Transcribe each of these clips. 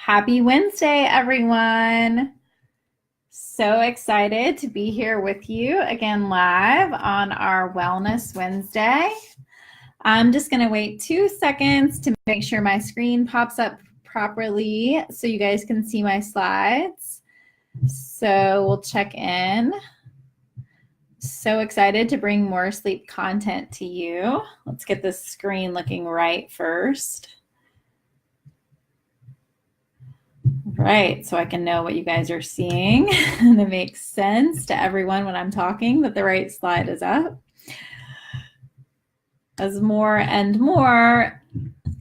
Happy Wednesday, everyone. So excited to be here with you again live on our Wellness Wednesday. I'm just going to wait 2 seconds to make sure my screen pops up properly so you guys can see my slides. So we'll check in. So excited to bring more sleep content to you. Let's get this screen looking right first. Right, so I can know what you guys are seeing and it makes sense to everyone when I'm talking that the right slide is up. As more and more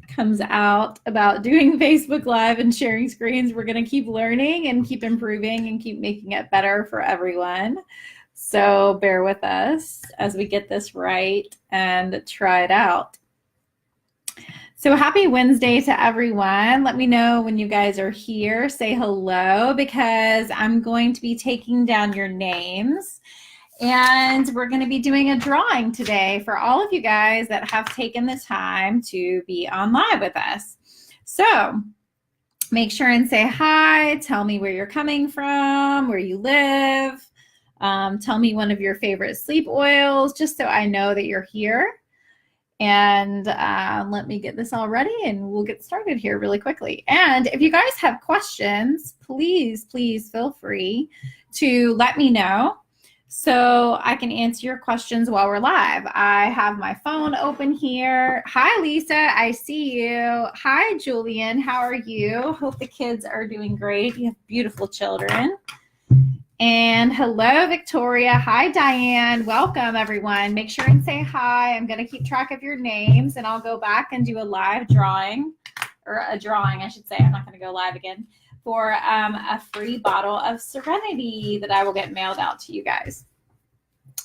comes out about doing Facebook Live and sharing screens, we're going to keep learning and keep improving and keep making it better for everyone. So bear with us as we get this right and try it out. So happy Wednesday to everyone. Let me know when you guys are here. Say hello because I'm going to be taking down your names and we're going to be doing a drawing today for all of you guys that have taken the time to be on live with us. So make sure and say hi. Tell me where you're coming from, where you live. Tell me one of your favorite sleep oils just so I know that you're here. And let me get this all ready and we'll get started here really quickly. And if you guys have questions, please feel free to let me know so I can answer your questions while we're live. I have my phone open here. Hi, Lisa. I see you. Hi, Julian. How are you? Hope the kids are doing great. You have beautiful children. And hello, Victoria. Hi, Diane. Welcome, everyone. Make sure and say hi. I'm going to keep track of your names, and I'll go back and do a live drawing, or a drawing, I should say. I'm not going to go live again, for a free bottle of Serenity that I will get mailed out to you guys.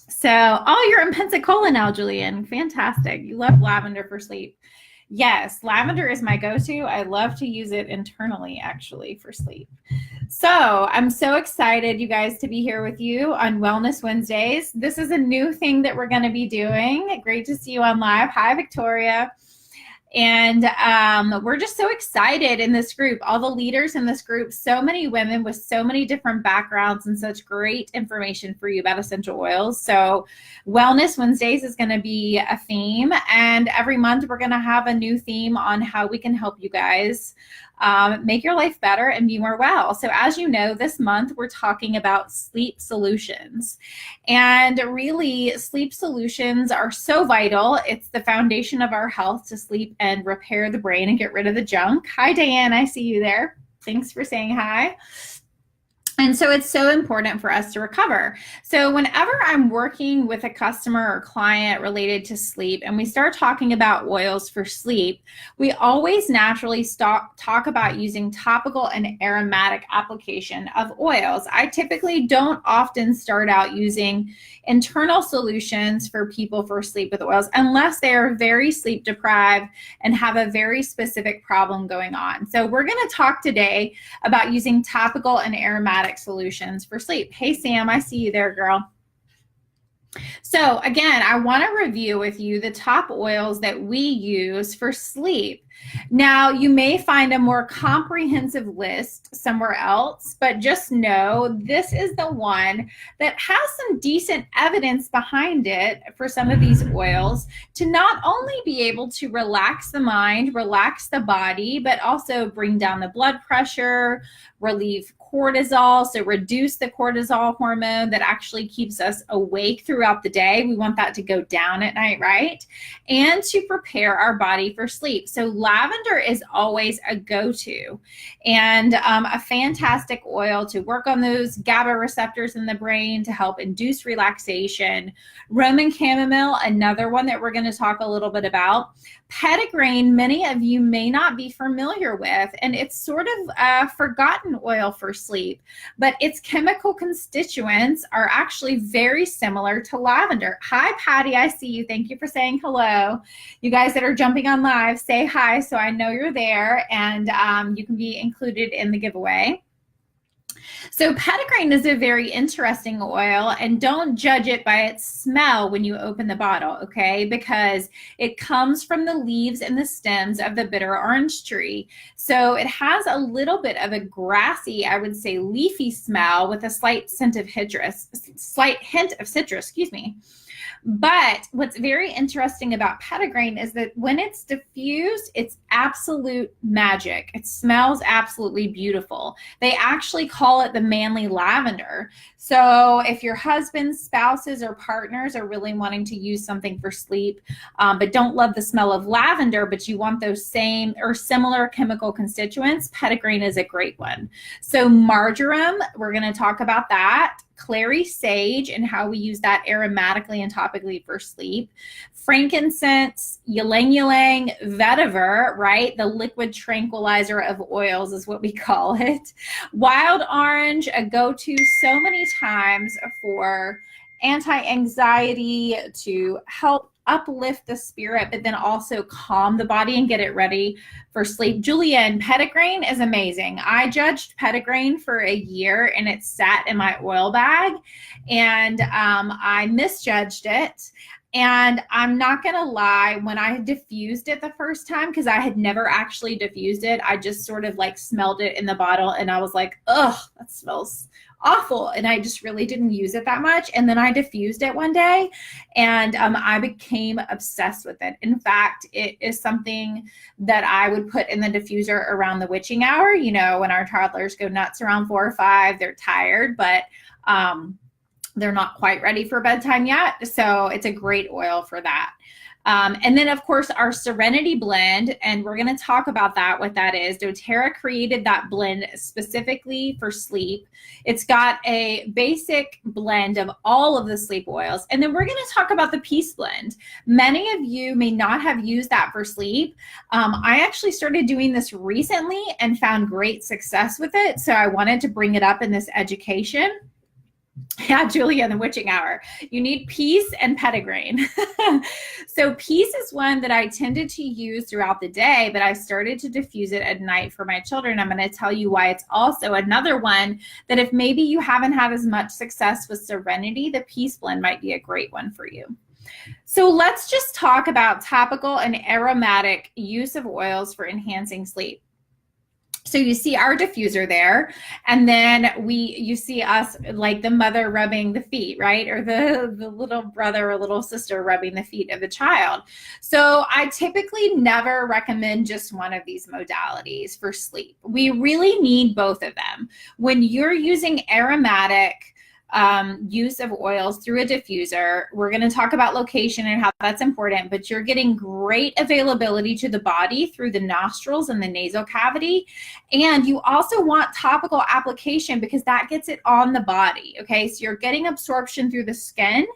So, oh, you're in Pensacola now, Julian. Fantastic. You love lavender for sleep. Yes, lavender is my go-to. I love to use it internally, actually, for sleep. So I'm so excited, you guys, to be here with you on Wellness Wednesdays. This is a new thing that we're going to be doing. Great to see you on live. Hi, Victoria. And we're just so excited in this group, all the leaders in this group, so many women with so many different backgrounds and such great information for you about essential oils. So Wellness Wednesdays is going to be a theme, and every month we're going to have a new theme on how we can help you guys make your life better and be more well. So as you know, this month we're talking about sleep solutions. And really, sleep solutions are so vital. It's the foundation of our health to sleep and repair the brain and get rid of the junk. Hi, Diane. I see you there. Thanks for saying hi. And so it's so important for us to recover. So whenever I'm working with a customer or client related to sleep and we start talking about oils for sleep, we always naturally talk about using topical and aromatic application of oils. I typically don't often start out using internal solutions for people for sleep with oils unless they are very sleep deprived and have a very specific problem going on. So we're going to talk today about using topical and aromatic solutions for sleep. Hey, Sam, I see you there, girl. So again, I want to review with you the top oils that we use for sleep. Now, you may find a more comprehensive list somewhere else, but just know this is the one that has some decent evidence behind it for some of these oils to not only be able to relax the mind, relax the body, but also bring down the blood pressure, relieve cortisol, so reduce the cortisol hormone that actually keeps us awake throughout the day. We want that to go down at night, right? And to prepare our body for sleep. So lavender is always a go-to and a fantastic oil to work on those GABA receptors in the brain to help induce relaxation. Roman chamomile, another one that we're going to talk a little bit about. Petitgrain, many of you may not be familiar with, and it's sort of a forgotten oil for sleep, but its chemical constituents are actually very similar to lavender. Hi, Patty, I see you. Thank you for saying hello. You guys that are jumping on live, say hi so I know you're there and you can be included in the giveaway. So petitgrain is a very interesting oil, and don't judge it by its smell when you open the bottle, okay? Because it comes from the leaves and the stems of the bitter orange tree. So it has a little bit of a grassy, I would say leafy smell with a slight hint of citrus, excuse me. But what's very interesting about petitgrain is that when it's diffused, it's absolute magic. It smells absolutely beautiful. They actually call it the manly lavender. So if your husbands, spouses, or partners are really wanting to use something for sleep, but don't love the smell of lavender, but you want those same or similar chemical constituents, petitgrain is a great one. So marjoram, we're going to talk about that. Clary sage and how we use that aromatically and topically for sleep. Frankincense, ylang ylang, vetiver, right? The liquid tranquilizer of oils is what we call it. Wild orange, a go-to so many times for anti-anxiety, to help uplift the spirit, but then also calm the body and get it ready for sleep. Julian, petitgrain is amazing. I judged petitgrain for a year and it sat in my oil bag, and I misjudged it. And I'm not going to lie, when I diffused it the first time, because I had never actually diffused it, I just sort of like smelled it in the bottle and I was like, ugh, that smells awful. And I just really didn't use it that much. And then I diffused it one day and I became obsessed with it. In fact, it is something that I would put in the diffuser around the witching hour. You know, when our toddlers go nuts around 4 or 5, they're tired, but they're not quite ready for bedtime yet. So it's a great oil for that. And then, of course, our Serenity blend, and we're going to talk about that, what that is. doTERRA created that blend specifically for sleep. It's got a basic blend of all of the sleep oils. And then we're going to talk about the Peace blend. Many of you may not have used that for sleep. I actually started doing this recently and found great success with it. So I wanted to bring it up in this education. Yeah, Julia, the witching hour. You need Peace and petitgrain. So Peace is one that I tended to use throughout the day, but I started to diffuse it at night for my children. I'm going to tell you why it's also another one that if maybe you haven't had as much success with Serenity, the Peace blend might be a great one for you. So let's just talk about topical and aromatic use of oils for enhancing sleep. So you see our diffuser there, and then you see us like the mother rubbing the feet, right? Or the little brother or little sister rubbing the feet of the child. So I typically never recommend just one of these modalities for sleep. We really need both of them. When you're using aromatic use of oils through a diffuser, we're going to talk about location and how that's important, but you're getting great availability to the body through the nostrils and the nasal cavity. And you also want topical application because that gets it on the body. Okay, so you're getting absorption through the skin,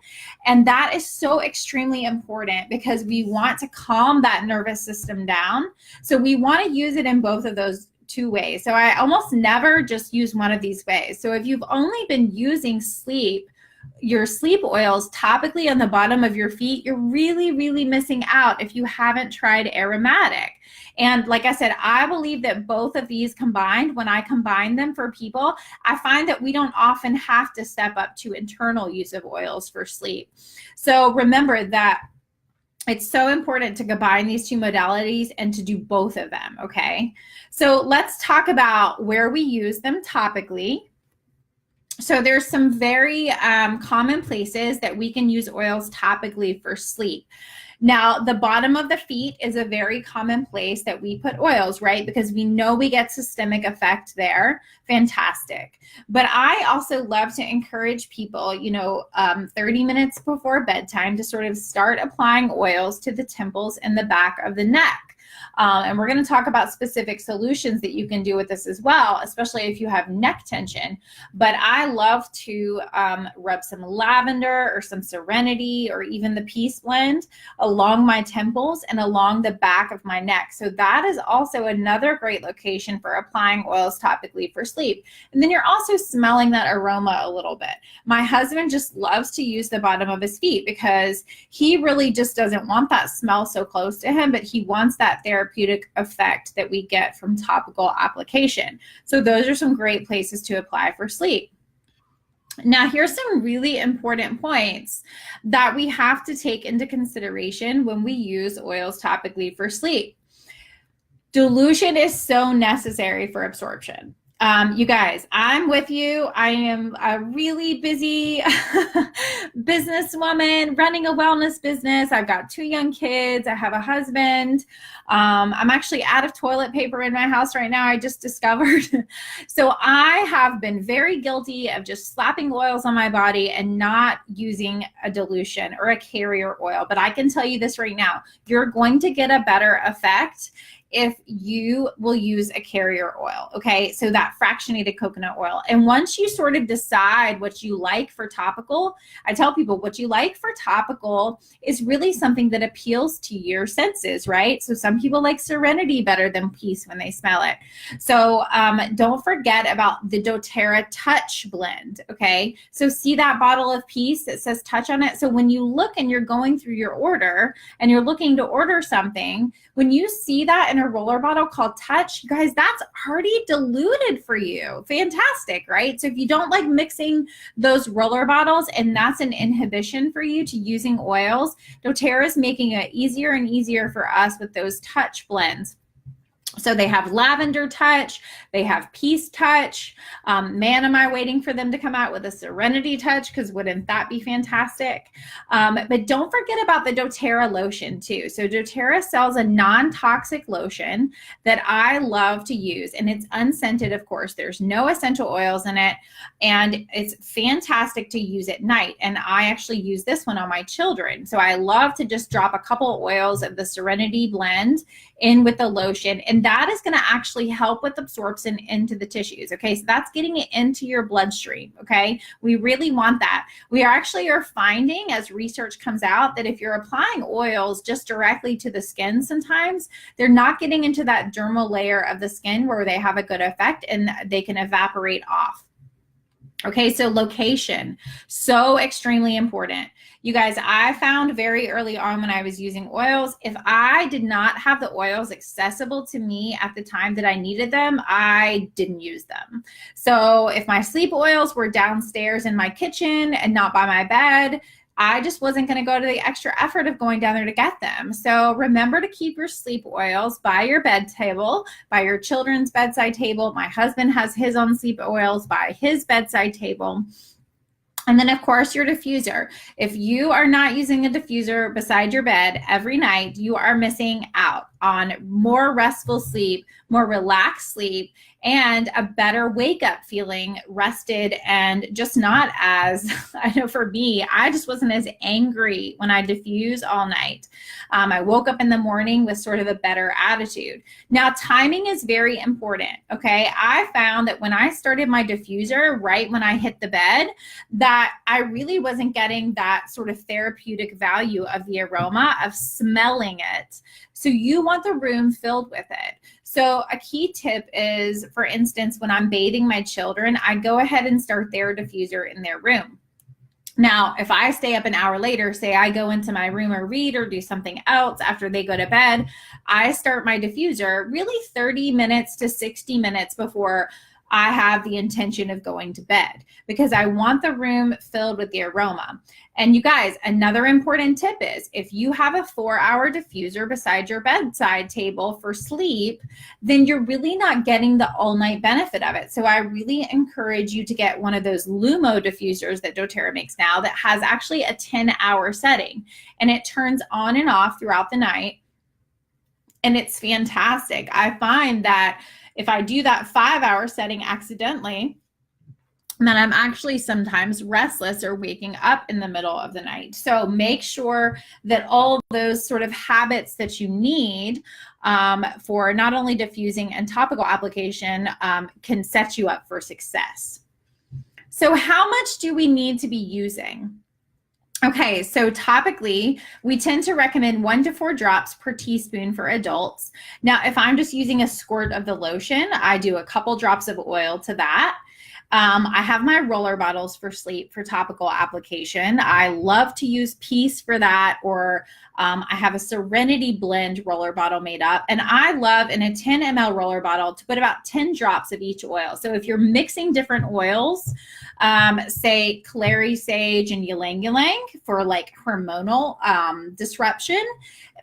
and that is so extremely important because we want to calm that nervous system down. So we want to use it in both of those two ways. So I almost never just use one of these ways. So if you've only been using your sleep oils topically on the bottom of your feet, you're really, really missing out if you haven't tried aromatic. And like I said, I believe that both of these combined, when I combine them for people, I find that we don't often have to step up to internal use of oils for sleep. So remember that it's so important to combine these two modalities and to do both of them, okay? So let's talk about where we use them topically. So there's some very common places that we can use oils topically for sleep. Now, the bottom of the feet is a very common place that we put oils, right? Because we know we get systemic effect there. Fantastic. But I also love to encourage people, 30 minutes before bedtime to sort of start applying oils to the temples and the back of the neck. And we're going to talk about specific solutions that you can do with this as well, especially if you have neck tension. But I love to rub some lavender or some Serenity or even the Peace blend along my temples and along the back of my neck. So that is also another great location for applying oils topically for sleep. And then you're also smelling that aroma a little bit. My husband just loves to use the bottom of his feet because he really just doesn't want that smell so close to him, but he wants that therapeutic effect that we get from topical application. So those are some great places to apply for sleep. Now, here's some really important points that we have to take into consideration when we use oils topically for sleep. Dilution is so necessary for absorption. You guys, I'm with you. I am a really busy businesswoman running a wellness business. I've got 2 young kids. I have a husband. I'm actually out of toilet paper in my house right now, I just discovered. So I have been very guilty of just slapping oils on my body and not using a dilution or a carrier oil. But I can tell you this right now, you're going to get a better effect if you will use a carrier oil, okay? So that fractionated coconut oil. And once you sort of decide what you like for topical, I tell people what you like for topical is really something that appeals to your senses, right? So some people like Serenity better than Peace when they smell it. So don't forget about the doTERRA Touch blend, okay? So see that bottle of Peace that says Touch on it? So when you look and you're going through your order and you're looking to order something, when you see that in a roller bottle called Touch, you guys, that's already diluted for you. Fantastic, right? So if you don't like mixing those roller bottles and that's an inhibition for you to using oils, doTERRA is making it easier and easier for us with those Touch blends. So they have Lavender Touch, they have Peace Touch. Man, am I waiting for them to come out with a Serenity Touch, because wouldn't that be fantastic? But don't forget about the doTERRA lotion too. So doTERRA sells a non-toxic lotion that I love to use, and it's unscented, of course. There's no essential oils in it, and it's fantastic to use at night. And I actually use this one on my children. So I love to just drop a couple oils of the Serenity blend in with the lotion, and that is going to actually help with absorption into the tissues. Okay, so that's getting it into your bloodstream. Okay, we really want that. We actually are finding, as research comes out, that if you're applying oils just directly to the skin, sometimes they're not getting into that dermal layer of the skin where they have a good effect, and they can evaporate off. Okay, so location, so extremely important. You guys, I found very early on when I was using oils, if I did not have the oils accessible to me at the time that I needed them, I didn't use them. So if my sleep oils were downstairs in my kitchen and not by my bed, I just wasn't going to go to the extra effort of going down there to get them. So remember to keep your sleep oils by your bed table, by your children's bedside table. My husband has his own sleep oils by his bedside table. And then, of course, your diffuser. If you are not using a diffuser beside your bed every night, you are missing out on more restful sleep, more relaxed sleep, and a better wake up feeling rested and just not as, I know for me, I just wasn't as angry when I diffuse all night. I woke up in the morning with sort of a better attitude. Now, timing is very important, okay? I found that when I started my diffuser right when I hit the bed, that I really wasn't getting that sort of therapeutic value of the aroma of smelling it. So you want the room filled with it. So a key tip is, for instance, when I'm bathing my children, I go ahead and start their diffuser in their room. Now, if I stay up an hour later, say I go into my room or read or do something else after they go to bed, I start my diffuser really 30 minutes to 60 minutes before I have the intention of going to bed, because I want the room filled with the aroma. And you guys, another important tip is, if you have a 4-hour diffuser beside your bedside table for sleep, then you're really not getting the all-night benefit of it. So I really encourage you to get one of those Lumo diffusers that doTERRA makes now that has actually a 10-hour setting, and it turns on and off throughout the night, and it's fantastic. I find that if I do that 5-hour setting accidentally, then I'm actually sometimes restless or waking up in the middle of the night. So make sure that all those sort of habits that you need for not only diffusing and topical application can set you up for success. So how much do we need to be using? Okay, so topically, we tend to recommend 1 to 4 drops per teaspoon for adults. Now, if I'm just using a squirt of the lotion, I do a couple drops of oil to that. I have my roller bottles for sleep for topical application. I love to use Peace for that, or I have a Serenity Blend roller bottle made up. And I love in a 10 ml roller bottle to put about 10 drops of each oil. So if you're mixing different oils, say clary sage and ylang ylang for like hormonal disruption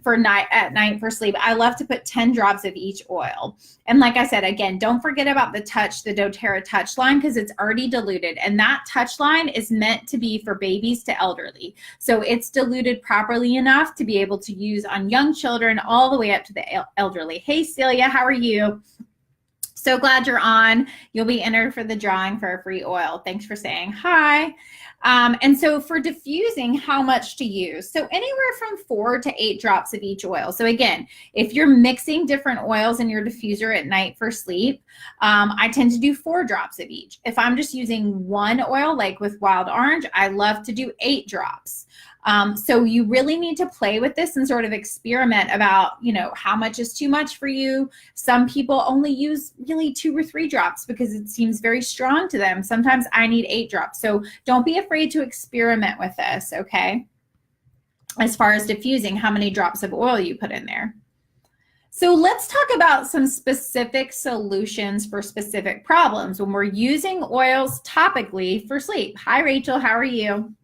for at night for sleep, I love to put 10 drops of each oil. And like I said, again, don't forget about the doTERRA touch line, because it's already diluted, and that touch line is meant to be for babies to elderly. So it's diluted properly enough to be able to use on young children all the way up to the elderly. Hey Celia, how are you? So glad you're on. You'll be entered for the drawing for a free oil. Thanks for saying hi. And so for diffusing, how much to use? So anywhere from 4 to 8 drops of each oil. So again, if you're mixing different oils in your diffuser at night for sleep, I tend to do 4 drops of each. If I'm just using one oil, like with wild orange, I love to do 8 drops. So you really need to play with this and sort of experiment about, how much is too much for you. Some people only use really 2 or 3 drops because it seems very strong to them. Sometimes I need 8 drops. So don't be afraid to experiment with this, okay? As far as diffusing, how many drops of oil you put in there. So let's talk about some specific solutions for specific problems when we're using oils topically for sleep. Hi, Rachel, how are you?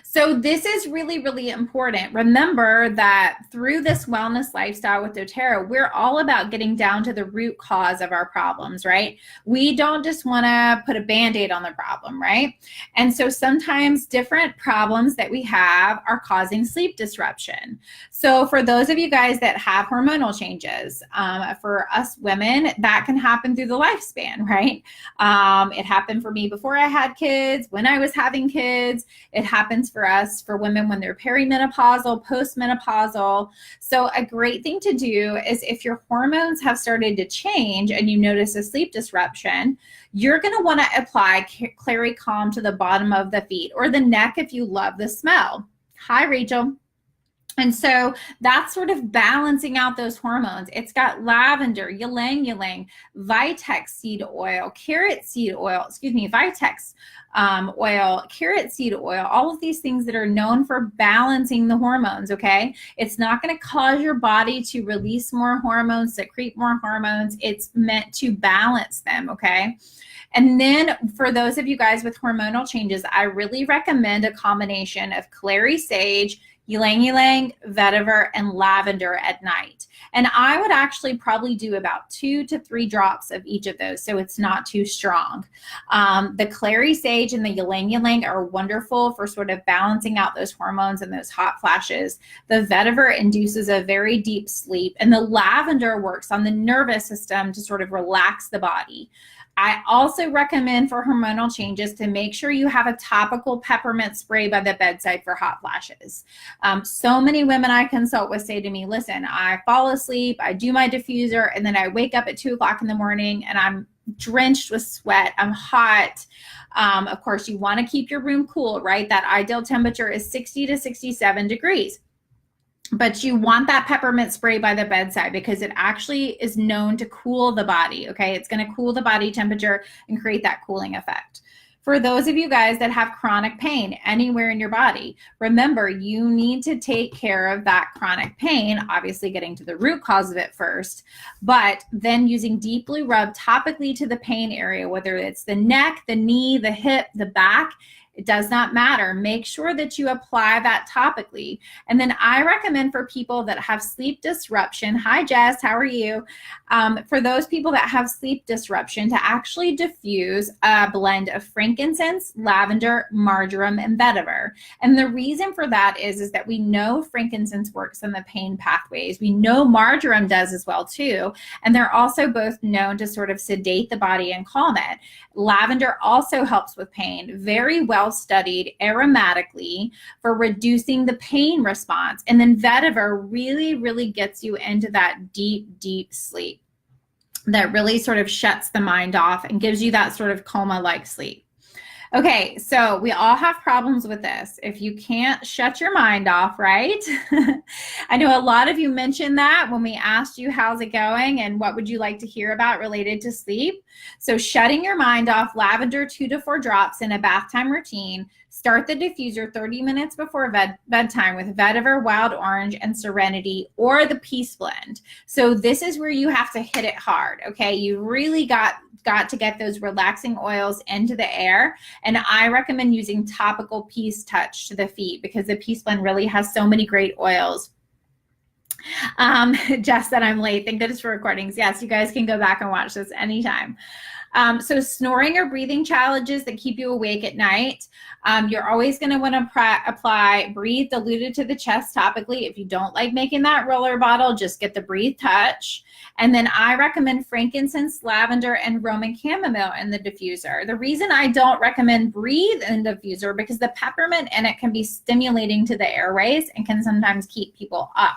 So this is really, really important. Remember that through this wellness lifestyle with doTERRA, we're all about getting down to the root cause of our problems, right? We don't just want to put a Band-Aid on the problem, right? And so sometimes different problems that we have are causing sleep disruption. So for those of you guys that have hormonal changes, for us women, that can happen through the lifespan, right? It happened for me before I had kids, when I was having kids. It happens for us, for women when they're perimenopausal, postmenopausal. So a great thing to do is if your hormones have started to change and you notice a sleep disruption, you're going to want to apply Clary Calm to the bottom of the feet or the neck if you love the smell. Hi, Rachel. And so that's sort of balancing out those hormones. It's got lavender, ylang ylang, Vitex seed oil, carrot seed oil, Vitex oil, carrot seed oil, all of these things that are known for balancing the hormones, okay? It's not going to cause your body to release more hormones, secrete more hormones. It's meant to balance them, okay? And then for those of you guys with hormonal changes, I really recommend a combination of clary sage, ylang ylang, vetiver, and lavender at night. And I would actually probably do about 2 to 3 drops of each of those, so it's not too strong. The clary sage and the ylang ylang are wonderful for sort of balancing out those hormones and those hot flashes. The vetiver induces a very deep sleep, and the lavender works on the nervous system to sort of relax the body. I also recommend for hormonal changes to make sure you have a topical peppermint spray by the bedside for hot flashes. So many women I consult with say to me, listen, I fall asleep, I do my diffuser, and then I wake up at 2 o'clock in the morning and I'm drenched with sweat, I'm hot. Of course, you want to keep your room cool, right? That ideal temperature is 60 to 67 degrees. But you want that peppermint spray by the bedside because it actually is known to cool the body, okay? It's going to cool the body temperature and create that cooling effect. For those of you guys that have chronic pain anywhere in your body, remember you need to take care of that chronic pain, obviously getting to the root cause of it first, but then using Deep Blue Rub topically to the pain area, whether it's the neck, the knee, the hip, the back. It does not matter. Make sure that you apply that topically. And then I recommend for people that have sleep disruption, hi Jess, how are you? For those people that have sleep disruption to actually diffuse a blend of frankincense, lavender, marjoram, and vetiver. And the reason for that is that we know frankincense works in the pain pathways. We know marjoram does as well too. And they're also both known to sort of sedate the body and calm it. Lavender also helps with pain, very well studied aromatically for reducing the pain response. And then vetiver really, really gets you into that deep, deep sleep that really sort of shuts the mind off and gives you that sort of coma-like sleep. Okay, so we all have problems with this. If you can't shut your mind off, right? I know a lot of you mentioned that when we asked you how's it going and what would you like to hear about related to sleep. So shutting your mind off, lavender 2 to 4 drops in a bath time routine. Start the diffuser 30 minutes before bedtime with vetiver, wild orange, and serenity, or the peace blend. So this is where you have to hit it hard, okay? You really got to get those relaxing oils into the air. And I recommend using topical Peace Touch to the feet because the Peace Blend really has so many great oils. Jess said I'm late. Thank goodness for recordings. Yes, you guys can go back and watch this anytime. So snoring or breathing challenges that keep you awake at night. You're always going to want to apply Breathe diluted to the chest topically. If you don't like making that roller bottle, just get the Breathe Touch. And then I recommend frankincense, lavender, and Roman chamomile in the diffuser. The reason I don't recommend Breathe in the diffuser because the peppermint in it can be stimulating to the airways and can sometimes keep people up.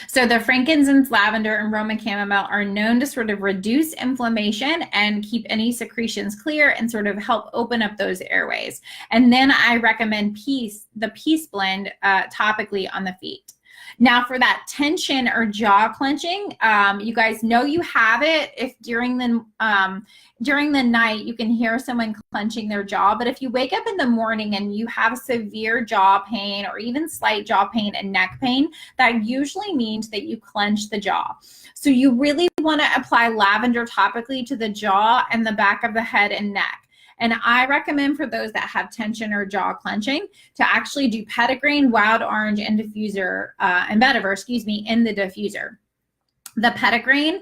So the frankincense, lavender, and Roman chamomile are known to sort of reduce inflammation and keep any secretions clear and sort of help open up those airways. And then I recommend the Peace Blend topically on the feet. Now for that tension or jaw clenching, you guys know you have it if during the night you can hear someone clenching their jaw, but if you wake up in the morning and you have severe jaw pain or even slight jaw pain and neck pain, that usually means that you clench the jaw. So you really want to apply lavender topically to the jaw and the back of the head and neck. And I recommend for those that have tension or jaw clenching to actually do petitgrain, wild orange, and diffuser, and vetiver, in the diffuser. The petitgrain,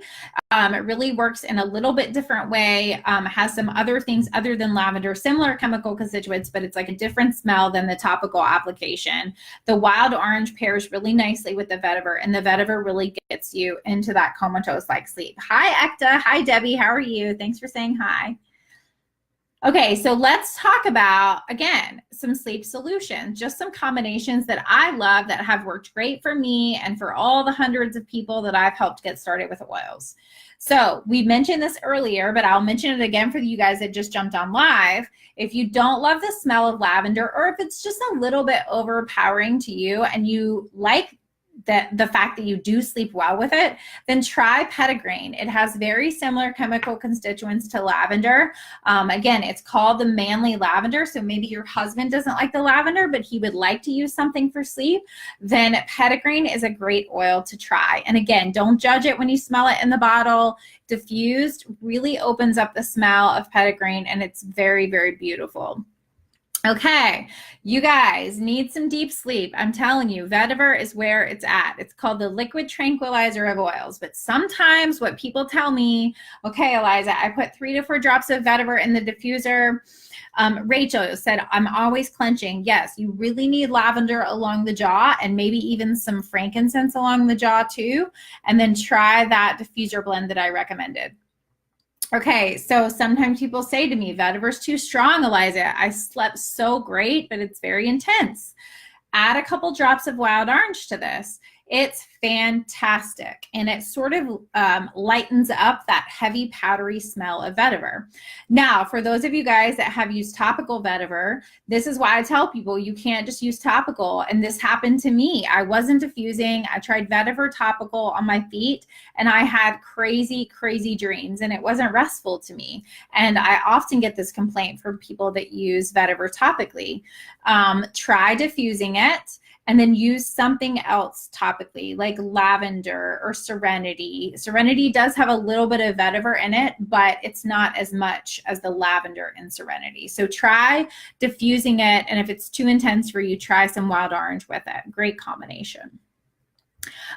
it really works in a little bit different way, has some other things other than lavender, similar chemical constituents, but it's like a different smell than the topical application. The wild orange pairs really nicely with the vetiver, and the vetiver really gets you into that comatose-like sleep. Hi, Ekta. Hi, Debbie. How are you? Thanks for saying hi. Okay, so let's talk about, again, some sleep solutions, just some combinations that I love that have worked great for me and for all the hundreds of people that I've helped get started with oils. So we mentioned this earlier, but I'll mention it again for you guys that just jumped on live. If you don't love the smell of lavender, or if it's just a little bit overpowering to you and you like the fact that you do sleep well with it, then try petitgrain. It has very similar chemical constituents to lavender. Again, it's called the manly lavender. So maybe your husband doesn't like the lavender, but he would like to use something for sleep. Then petitgrain is a great oil to try. And again, don't judge it when you smell it in the bottle. Diffused really opens up the smell of petitgrain, and it's very, very beautiful. Okay, you guys need some deep sleep. I'm telling you, vetiver is where it's at. It's called the liquid tranquilizer of oils. But sometimes what people tell me, okay, Eliza, I put 3 to 4 drops of vetiver in the diffuser. Rachel said, I'm always clenching. Yes, you really need lavender along the jaw and maybe even some frankincense along the jaw too. And then try that diffuser blend that I recommended. Okay, so sometimes people say to me, vetiver's too strong, Eliza. I slept so great, but it's very intense. Add a couple drops of wild orange to this. It's fantastic, and it sort of lightens up that heavy powdery smell of vetiver. Now, for those of you guys that have used topical vetiver, this is why I tell people you can't just use topical, and this happened to me. I wasn't diffusing. I tried vetiver topical on my feet, and I had crazy, crazy dreams, and it wasn't restful to me. And I often get this complaint from people that use vetiver topically. Try diffusing it, and then use something else topically, like lavender or serenity. Serenity does have a little bit of vetiver in it, but it's not as much as the lavender in serenity. So try diffusing it, and if it's too intense for you, try some wild orange with it. Great combination.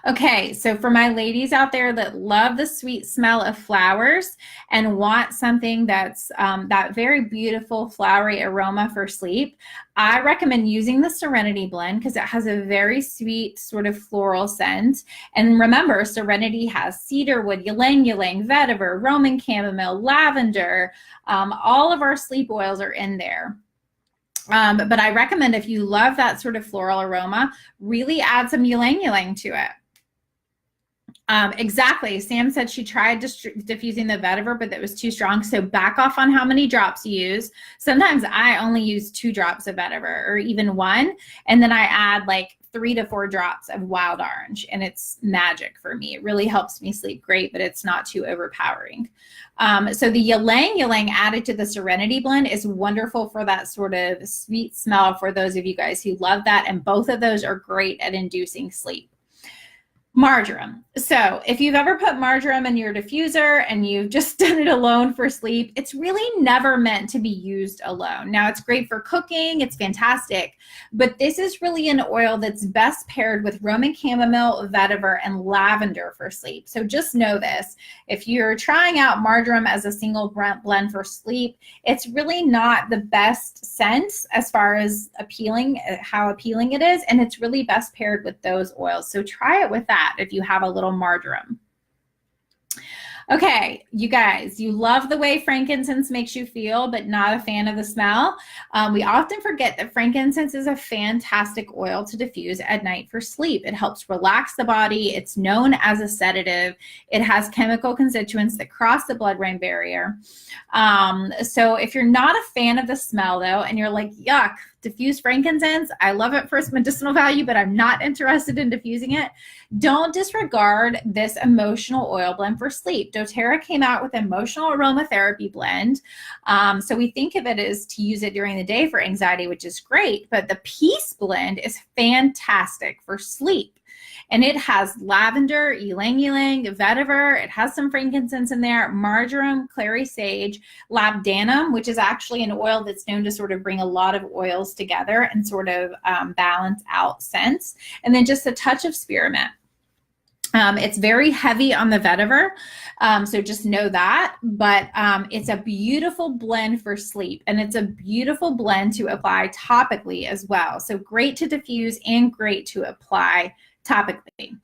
Okay, so for my ladies out there that love the sweet smell of flowers and want something that's that very beautiful flowery aroma for sleep, I recommend using the Serenity blend because it has a very sweet sort of floral scent. And remember, Serenity has cedarwood, ylang ylang, vetiver, Roman chamomile, lavender. All of our sleep oils are in there. But I recommend if you love that sort of floral aroma, really add some ylang ylang to it. Exactly. Sam said she tried diffusing the vetiver, but that was too strong. So back off on how many drops you use. Sometimes I only use 2 drops of vetiver or even 1. And then I add like 3 to 4 drops of wild orange, and it's magic for me. It really helps me sleep great, but it's not too overpowering. So the ylang ylang added to the Serenity blend is wonderful for that sort of sweet smell for those of you guys who love that. And both of those are great at inducing sleep. Marjoram. So if you've ever put marjoram in your diffuser and you've just done it alone for sleep, it's really never meant to be used alone. Now, it's great for cooking. It's fantastic. But this is really an oil that's best paired with Roman chamomile, vetiver, and lavender for sleep. So just know this. If you're trying out marjoram as a single blend for sleep, it's really not the best scent as far as how appealing it is. And it's really best paired with those oils. So try it with that if you have a little marjoram. Okay, you guys, you love the way frankincense makes you feel, but not a fan of the smell. We often forget that frankincense is a fantastic oil to diffuse at night for sleep. It helps relax the body. It's known as a sedative. It has chemical constituents that cross the blood-brain barrier. So if you're not a fan of the smell, though, and you're like, yuck, diffuse frankincense, I love it for its medicinal value, but I'm not interested in diffusing it, don't disregard this emotional oil blend for sleep. doTERRA came out with emotional aromatherapy blend. So we think of it as to use it during the day for anxiety, which is great, but the Peace blend is fantastic for sleep. And it has lavender, ylang ylang, vetiver. It has some frankincense in there, marjoram, clary sage, labdanum, which is actually an oil that's known to sort of bring a lot of oils together and sort of balance out scents. And then just a touch of spearmint. It's very heavy on the vetiver, so just know that, but it's a beautiful blend for sleep, and it's a beautiful blend to apply topically as well. So great to diffuse and great to apply topically.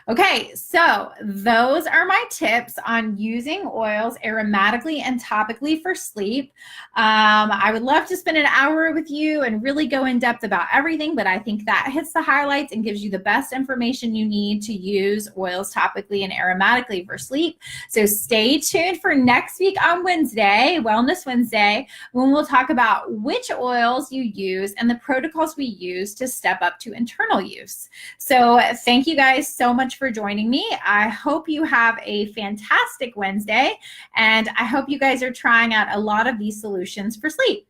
Okay, so those are my tips on using oils aromatically and topically for sleep. I would love to spend an hour with you and really go in depth about everything, but I think that hits the highlights and gives you the best information you need to use oils topically and aromatically for sleep. So stay tuned for next week on Wednesday, Wellness Wednesday, when we'll talk about which oils you use and the protocols we use to step up to internal use. So thank you guys so much for joining me. I hope you have a fantastic Wednesday, and I hope you guys are trying out a lot of these solutions for sleep.